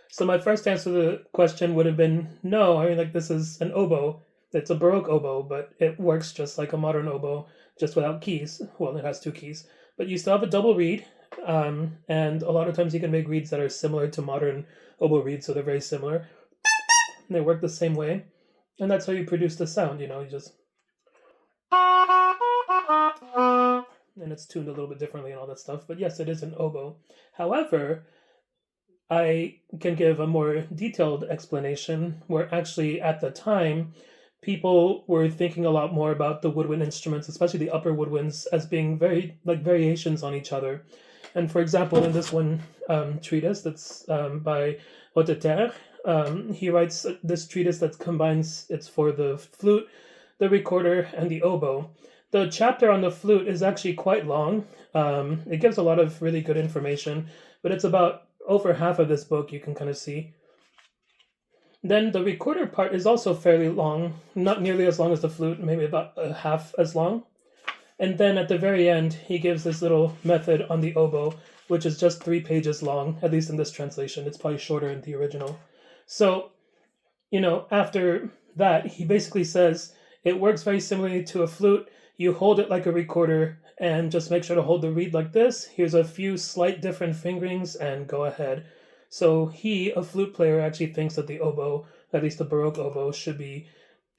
So my first answer to the question would have been no. I mean, like this is an oboe. It's a Baroque oboe, but it works just like a modern oboe, just without keys. Well, it has two keys, but you still have a double reed. And a lot of times you can make reeds that are similar to modern oboe reeds, so they're very similar. And they work the same way, and that's how you produce the sound. You just and it's tuned a little bit differently and all that stuff. But yes, it is an oboe. However, I can give a more detailed explanation where actually at the time people were thinking a lot more about the woodwind instruments, especially the upper woodwinds, as being very like variations on each other. And for example, in this one treatise that's by Hauteterre, he writes this treatise that combines it's for the flute, the recorder, and the oboe. The chapter on the flute is actually quite long. It gives a lot of really good information, but it's about over half of this book you can kind of see. Then the recorder part is also fairly long, not nearly as long as the flute, maybe about a half as long. And then at the very end, he gives this little method on the oboe, which is just 3 pages long, at least in this translation. It's probably shorter in the original. So, after that, he basically says it works very similarly to a flute. You hold it like a recorder and just make sure to hold the reed like this. Here's a few slight different fingerings and go ahead. So he, a flute player, actually thinks that the oboe, at least the Baroque oboe, should be,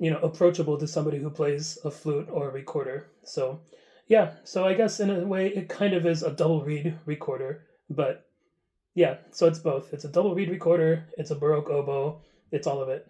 approachable to somebody who plays a flute or a recorder. So, yeah. So I guess in a way it kind of is a double reed recorder, but yeah. So it's both. It's a double reed recorder. It's a Baroque oboe. It's all of it.